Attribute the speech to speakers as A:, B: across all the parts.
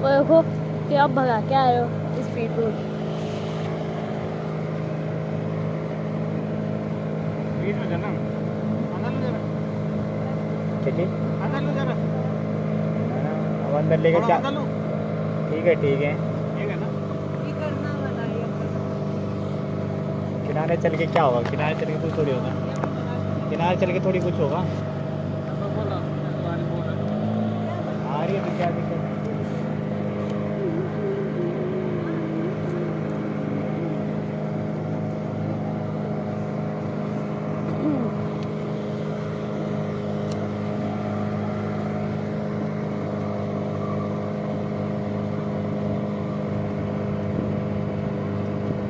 A: वो देखो कि आप भगा के आ रहे हो स्पीड बोट।
B: बीच में जाना, अंदर ले जाना।
C: ठीक है
B: अंदर ले जाना।
C: अब अंदर लेके क्या?
B: अंदर लो।
C: ठीक है
B: ठीक है ना?
D: ये करना वाला है
C: किनारे चल के क्या होगा? किनारे चल के कुछ थोड़ी होगा। किनारे चल के थोड़ी कुछ होगा।
B: तो बोला, तुम्हारी बोल रहा
C: आ रही है तो क्या दिक्कत है?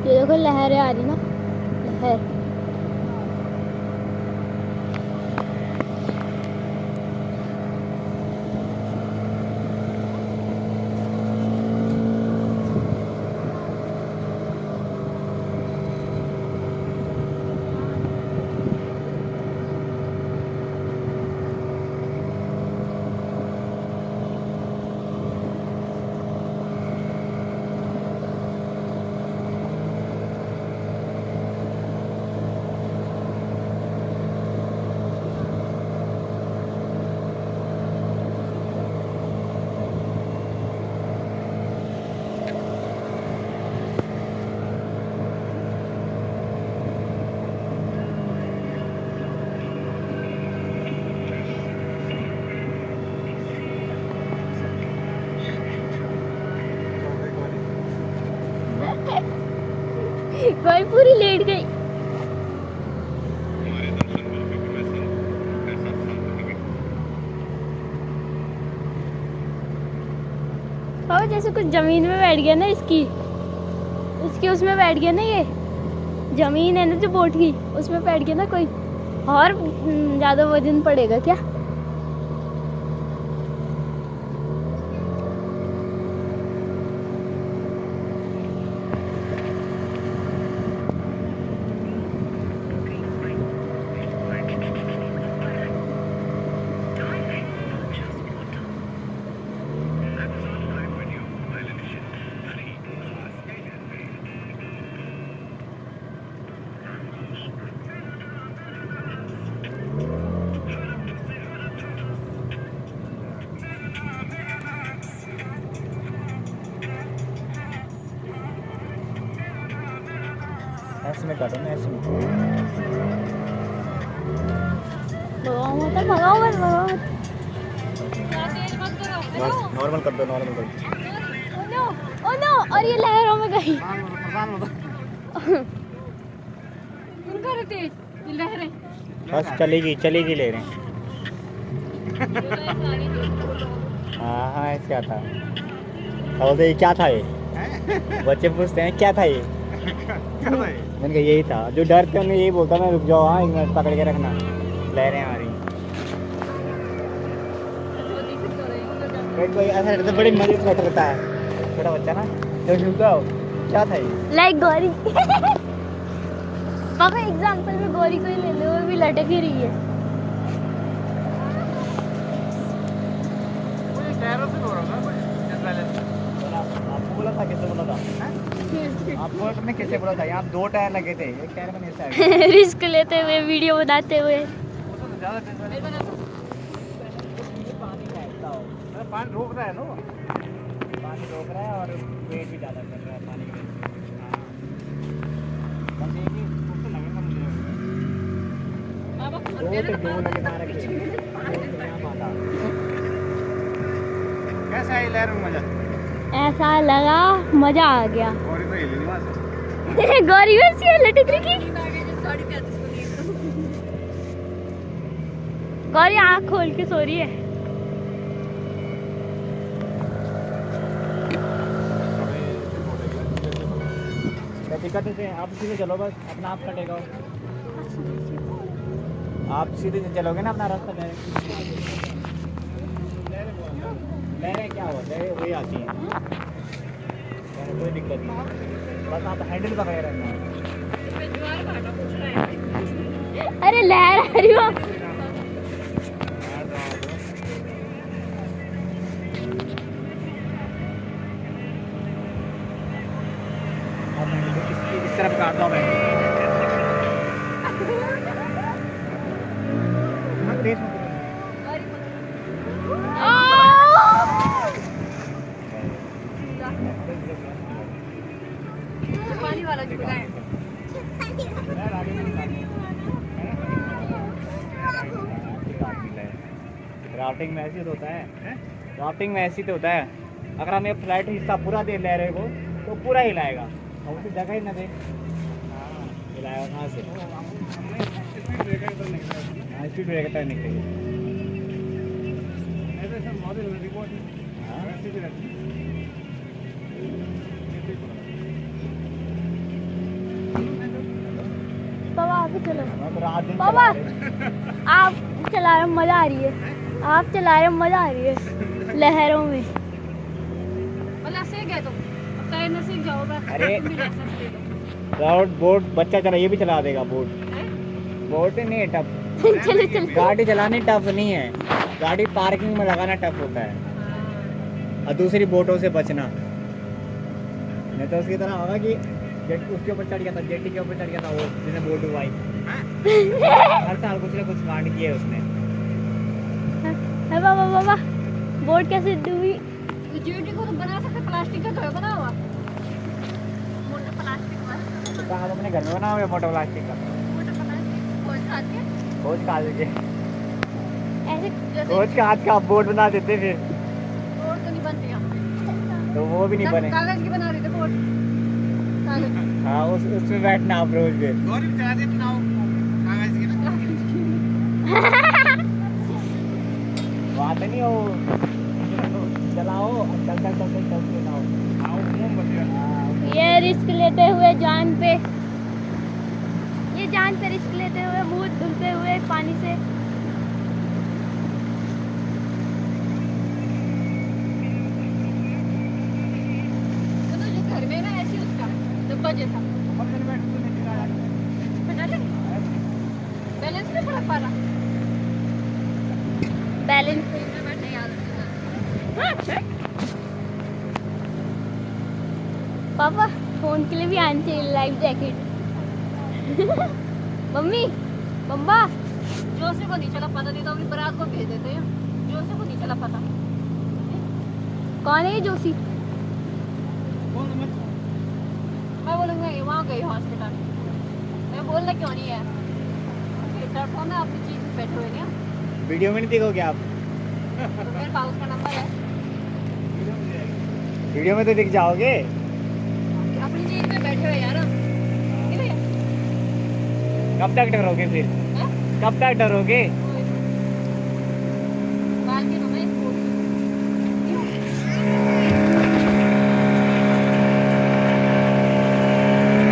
A: ये देखो लहरें आ रही ना, लहर। कोई पूरी लेट गई। और जैसे कुछ जमीन में बैठ गया ना, इसकी उसमें बैठ गया ना, ये जमीन है ना जो बोट की, उसमें बैठ गया ना कोई, और ज्यादा वजन पड़ेगा क्या?
C: ऐसे में काटो ना, ऐसे में।
A: भगाओ मत, भगाओ मत, भगाओ मत।
C: बस नॉर्मल कर दो, नॉर्मल कर दो।
A: ओ नो, ओ नो, और ये लहरों में गई।
B: प्रधान होता।
D: उनका रहते लहरें
C: बस चलेगी ले रहे हैं। हाँ हाँ, ऐसे क्या था? और ये क्या था ये? बच्चे पूछते हैं क्या था ये?
B: क्या भाई?
C: मैंने कहा यही था। जो डरते उन्हें यही बोलता मैं, रुक जाओ, हाँ 1 मिनट पकड़ के रखना, लहरें आ रही। कोई ऐसा रहता, बड़ी मजे से बैठा रहता है छोटा बच्चा ना, तो रुक जाओ, क्या था ये?
A: लाइक गौरी। पापा एग्जांपल में गौरी को ही ले लो, वो भी लटक ही रही है।
B: कोई टायरों से हो रहा था,
C: आपको बोला था, कैसे बोला था? आपको तुमने कैसे बोला था? यहाँ 2 टायर लगे थे, एक टायर में ऐसा है।
A: रिस्क लेते हुए, वीडियो बनाते हुए।
B: ज़्यादा पानी रोक रहा है ना,
C: पानी रोक रहा है और वेट भी ज़्यादा कर रहा है पानी में। बस एक ही उससे लगेगा मुझे। दो लगे ना रखे,
B: कैसा है लहर में मजा?
A: ऐसा लगा मजा आ गया।
B: और तो हिली नहीं वहाँ से।
A: गौरी वैसी है लटक रही की। गौरी आँख खोल के सो रही है।
C: दिक्कत है, आप सीधे चलो, बस अपना आप कटेगा। आप सीधे से चलोगे ना अपना रास्ता, लहरें क्या हो, लहरें वही आती हैं, कोई दिक्कत नहीं, बस आप हैंडल पकड़े रहना।
A: अरे लहर आ रही हो।
C: राफ्टिंग में ऐसे ही तो होता है, राफ्टिंग में ऐसे ही तो होता है। अगर हम ये फ्लैट हिस्सा पूरा दे ले रहे को तो पूरा हिलाएगा, और उसे जगह ही ना दे, हिलाएगा कहाँ से?
B: स्पीड ब्रेकर तो निकला
C: स्पीड ब्रेकर तक निकलेगी।
B: ऐसे सब मॉडल में रिपोर्ट
C: हाँ।
B: ऐसे भी रहती है।
A: पापा आप ही चलो।
C: मैं तो रात दिन
A: पापा।
C: चला रहे।
A: आप चला रहे हो, मजा आ रही है। आप चला रहे हो, मजा आ रही है लहरों में।
D: भला सीख गए तुम, अब तैरना सीख जाओगे।
C: अरे।
D: तुम भी लाइसेंस ले लो।
C: राउट बोट बच्चा चला, ये भी चला देगा बोट।
D: हैं?
C: बोट नहीं है टफ,
A: चलो चलो।
C: गाड़ी चलानी टफ नहीं है, गाड़ी पार्किंग में लगाना टफ होता है, और दूसरी बोटों से बचना। नहीं तो उसकी तरह होगा कि जेट उसके ऊपर चढ़ गया था, जेटी के ऊपर चढ़ गया था वो जिसने बोट डुबाई। हर साल कुछ ना कुछ कांड किए उसने।
A: है बाबा बाबा, बोट कैसे डूबी?
D: तो जेटी को तो बना सकते, प्लास्टिक का तो है बना हुआ, मोटा प्लास्टिक वाला,
C: तो आप अपने घर में बना हुआ है मोटा प्लास्टिक का,
D: मोटा प्लास्टिक खोज खा के
C: खोज काट के,
A: ऐसे
D: जैसे
C: खोज काट के आप बोट बना देते फिर,
D: बोट तो नहीं बनती हम
C: तो वो भी नहीं बने।
D: कागज की बना रहे थे बोट, कागज
C: हाँ उसमें बैठना आप रोज फिर।
B: गौरी चला दे बनाओ कागज की ना।
C: बात नहीं हो, चलाओ चलते चलते चलते ना हो।
B: आओ मोमबत्ती वाला।
A: ये रिस्क लेते हुए जान पे, ये जान पे रिस्क लेते हुए, मुंह धुलते हुए पानी से।
D: तो जो घर में ना ऐसी उसका डब्बा जैसा
B: ऊपर से बैठ तो नहीं चला जाता।
D: बता दे, बैलेंस नहीं पड़ा पा रहा,
A: बैलेंस।
D: में बैठने याद रखना।
A: पापा फोन के लिए भी आनी चाहिए लाइफ जैकेट। मम्मी, मम्मा,
D: जोसे को नहीं चला पता, नहीं तो अपनी बारात को भेज देते हैं। जोसे को नहीं चला पता,
A: कौन है ये जोशी?
B: कौन मत
D: मैं बोलूँगा ये वहाँ गई हॉस्पिटल, मैं बोलना क्यों नहीं है, प्लेटफॉर्म में अपनी चीज में बैठे हुए हैं,
C: वीडियो में नहीं दिखोगे आप,
D: तो मेरे पास उसका नंबर है,
C: वीडियो में तो दिख जाओगे।
D: अपनी चीज में बैठे हुए यार, नहीं भैया?
C: कब तक डरोगे फिर,
D: हैं?
C: कब तक डरोगे?
D: बाल के नो मैं इसको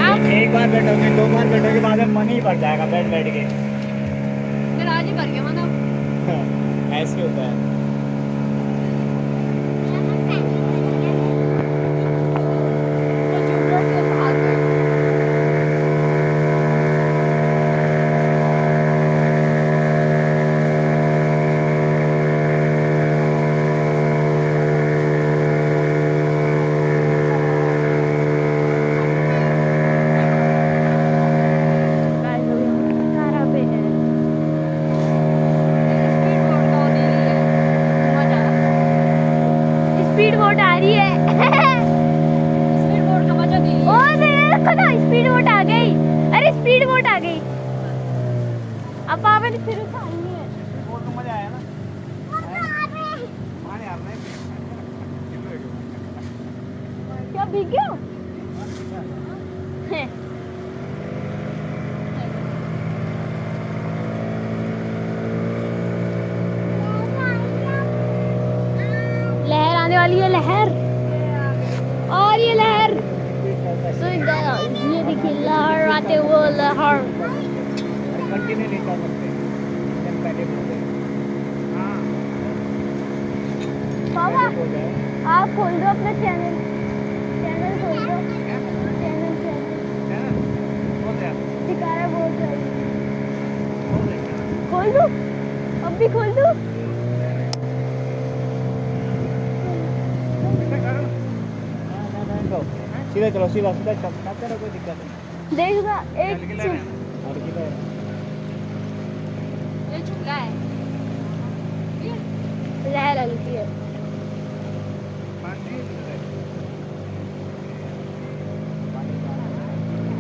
A: आप
C: एक बार बैठोगे, दो बार बैठोगे, बाद में मन ही भर जाएगा बैठ बैठ के।
D: मेरा आज ही भर गया मतलब,
C: ऐसे होता है।
D: तो जुमलों के भाग गए।
A: सारा पे है।
D: स्पीड बोट का वो दे रही है, मजा।
A: स्पीड बोट आ रही है।
D: स्पीड बोट का मजा दे रही
A: ओ
D: है।
A: देखो ना, स्पीड बोट आ गई। अरे स्पीड बोट आ गई। अब पापा ने फिर उठानी है।
B: बोट को मजा आया ना। पानी आ रहा है।
A: क्या भीग गया? हैं। लहर आने वाली है, लहर। और ये लहर, तो ये देखिए लहर आते हुए, लहर।
C: कंटिन्यू नहीं कर सकते, जब पहले बोलते
B: हाँ
A: पापा
C: हो जाए।
A: आप खोल दो अपना चैनल, चैनल खोल दो, चैनल चैनल
B: है ना? हो गया।
A: शिकारा बोल रही।
B: हो गया।
A: खोल दो, अब भी खोल दो।
B: ऐसा करो।
C: सीधा चलो, सीधा सीधा चलते रहो, कोई दिक्कत नहीं।
A: देखना एक
B: चल के ले रहे हैं।
C: और किधर?
D: ये झूला है,
A: लहर हल्की है।
B: पानी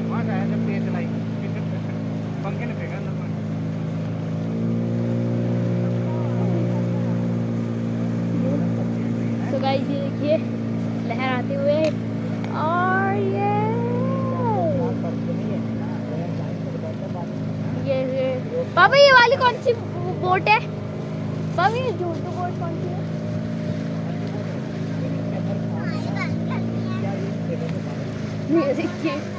B: वहाँ से आया जब तेज चलाई पंखे ने फेंका अंदर पानी।
A: गाइस ये देखिए लहर आते हुए। और ये पापा ये वाली कौन सी बोट है? पापा ये जोटो बोट कौन सी है? ये देखिए